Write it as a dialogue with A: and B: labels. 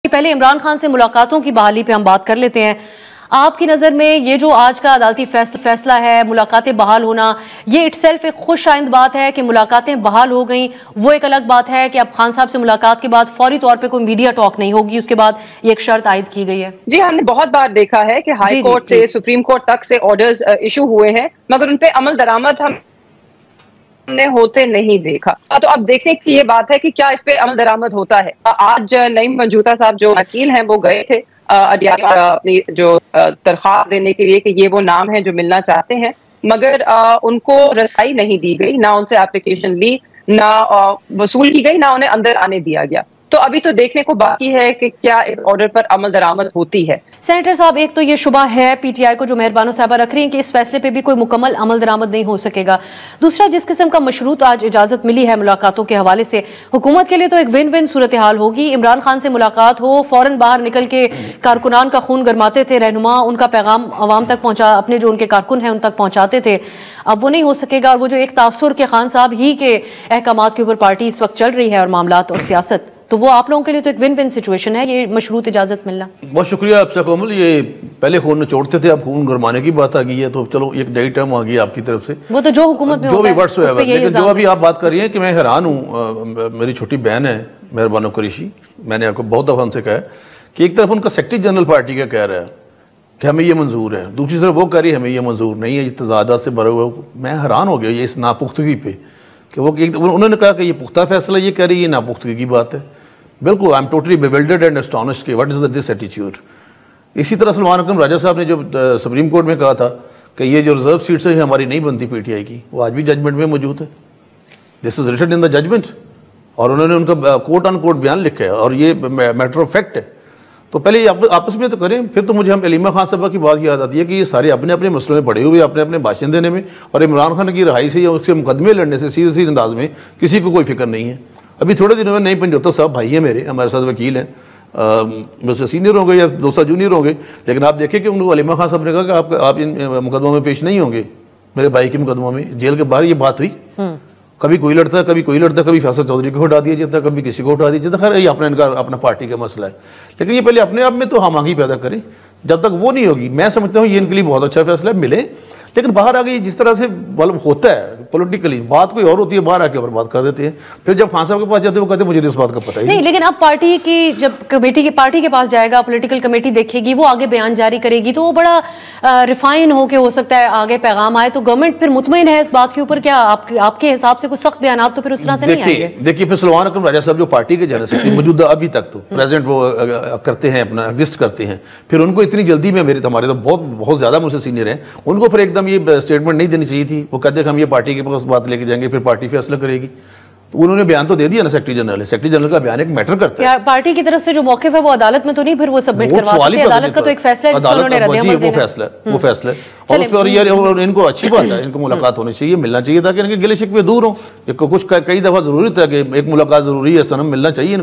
A: पहले इमरान खान से मुलाकातों की बहाली पे हम बात कर लेते हैं। आपकी नज़र में ये जो आज का अदालती फैसला है, मुलाकातें बहाल होना, ये इटसेल्फ एक खुश आइंद बात है कि मुलाकातें बहाल हो गई। वो एक अलग बात है कि अब खान साहब से मुलाकात के बाद फौरी तौर पे कोई मीडिया टॉक नहीं होगी, उसके बाद ये एक शर्त आयद की गई है।
B: जी, हमने बहुत बार देखा है कि हाई कोर्ट से सुप्रीम कोर्ट तक से ऑर्डर्स इशू हुए हैं, मगर उन पे अमल दरामद हमने होते नहीं देखा। तो अब देखने की ये बात है कि क्या इस पे अमल दरामद होता है। आज नईम मंजूता साहब जो वकील हैं वो गए थे अपनी जो दरख्वास्त देने के लिए कि ये वो नाम है जो मिलना चाहते हैं, मगर उनको रसाई नहीं दी गई, ना उनसे एप्लीकेशन ली, ना वसूल की गई, ना उन्हें अंदर आने दिया गया। तो अभी तो देखने को बाकी है कि क्या इस ऑर्डर पर अमल दरामद होती है।
A: सेनेटर साहब, एक तो ये शुबा है पीटीआई को जो मेहरबानो साहबा रख रही हैं कि इस फैसले पे भी कोई मुकम्मल अमल दरामद नहीं हो सकेगा। दूसरा, जिस किस्म का मशरूत आज इजाजत मिली है मुलाकातों के हवाले से, हुकूमत के लिए तो एक विन विन सूरत हाल होगी। इमरान खान से मुलाकात हो, फौरन बाहर निकल के कारकुनान का खून गरमाते थे रहनुमा, उनका पैगाम अवाम तक पहुंचा, अपने जो उनके कारकुन हैं उन तक पहुंचाते थे। अब वो नहीं हो सकेगा। और वो जो एक तासुर के खान साहब ही के अहकामात के ऊपर पार्टी इस वक्त चल रही है और मामलात और सियासत, तो वो आप लोगों के लिए तो एक विन विन सिचुएशन है ये मशरूत इजाजत मिलना।
C: बहुत शुक्रिया आपसे कोमल। ये पहले खून निचोड़ते थे, अब खून गरमाने की बात आ गई है, तो चलो एक नई टर्म आ गई आपकी तरफ से।
A: वो तो जो हुकूमत में
C: जो भी वर्ड्स है, लेकिन जो अभी आप बात कर रही हैं कि मैं हैरान हूँ। मेरी छोटी बहन है मेहरबानो कुरैशी, मैंने आपको बहुत दफा उनसे कहा कि एक तरफ उनका सेक्रेटरी जनरल पार्टी का कह रहा है कि हमें ये मंजूर है, दूसरी तरफ वो कह रही है हमें ये मंजूर नहीं है, ये तजादात से भरा हुआ। मैं हैरान हो गया ये इस नापुख्तगी पे कि वो उन्होंने कहा कि ये पुख्ता फैसला, ये कह रही है ये नापुख्तगी की बात है। बिल्कुल, I am totally bewildered and astonished कि व्हाट इज दिस एटीट्यूड। इसी तरह सलमान अकरम राजा साहब ने जो सुप्रीम कोर्ट में कहा था कि ये जो रिजर्व सीट्स है हमारी नहीं बनती पीटीआई की, वो आज भी जजमेंट में मौजूद है। This is written in the judgement, और उन्होंने उनका कोट अन कोट बयान लिखा है, और ये मैटर ऑफ फैक्ट है। तो पहले ये आपस में तो करें, फिर तो मुझे हम अलीमा खान साहबा की बात याद आती है कि ये सारे अपने अपने मसलों में पड़े हुए, अपने अपने भाषण देने में, और इमरान खान की रिहाई से या उसके मुकदमे लड़ने से सीधे सीधे अंदाज में किसी को कोई फिक्र नहीं है। अभी थोड़े दिनों में नईम मंजूता साहब भाई है मेरे, हमारे साथ वकील हैं, मुझसे सीनियर होंगे या 2 साल जूनियर होंगे, लेकिन आप देखें कि उनको अलीमा खान साहब ने कहा कि आप इन मुकदमों में पेश नहीं होंगे, मेरे भाई के मुकदमों में। जेल के बाहर ये बात हुई, कभी कोई लड़ता, कभी कोई लड़ता, कभी फैसल चौधरी को हटा दिया जाता, कभी किसी को हटा दिया जाता। खैर ये अपना पार्टी का मसला है, लेकिन ये पहले अपने आप में तो हम आगे पैदा करें। जब तक वो नहीं होगी, मैं समझता हूँ ये इनके लिए बहुत अच्छा फैसला है, मिले। लेकिन बाहर आ गई जिस तरह से मतलब होता है पॉलिटिकली, बात कोई और होती है, बाहर आके और बात कर देते हैं। फिर जब खान साहब के पास जाते हैं वो कहते हैं मुझे इस बात का पता ही नहीं।
A: लेकिन अब पार्टी की जब पार्टी के पास जाएगा, पॉलिटिकल कमेटी देखेगी, वो आगे बयान जारी करेगी, तो वो बड़ा रिफाइन होके हो सकता है आगे पैगाम आए, तो गवर्नमेंट फिर मुतमईन है इस बात के ऊपर। क्या आपके हिसाब से कुछ सख्त बयान तो फिर उस तरह से नहीं आएंगे?
C: देखिए, फिर सलमान अकरम राजा साहब जो पार्टी के जनरल सेक्रेटरी मौजूदा अभी तक तो प्रेजेंट वो करते हैं, अपना एग्जिस्ट करते हैं, फिर उनको इतनी जल्दी में, मेरे हमारे तो बहुत ज्यादा मुझसे सीनियर हैं, उनको फिर एकदम ये स्टेटमेंट नहीं देनी चाहिए थी। वो कहते हैं कि हम ये पार्टी के पास बात लेके जाएंगे, फिर पार्टी फैसला करेगी। तो उन्होंने बयान तो दे दिया ना सेक्रेटरी जनरल का बयान एक मैटर करता है।
A: पार्टी की तरफ से जो मौक़िफ़ है वो अदालत में तो नहीं फिर वो सबमिट करवा सकते, अदालत का तो एक फैसला है जिसको उन्होंने रद्द-ए-अमल देना।
C: वो फैसला और इनको अच्छी बात है, इनको मुलाकात होनी चाहिए, मिलना चाहिए, ताकि इनके गिले शिकवे दूर हों। कुछ कई दफा जरूरी था कि एक मुलाकात जरूरी है, सनम मिलना चाहिए इनको।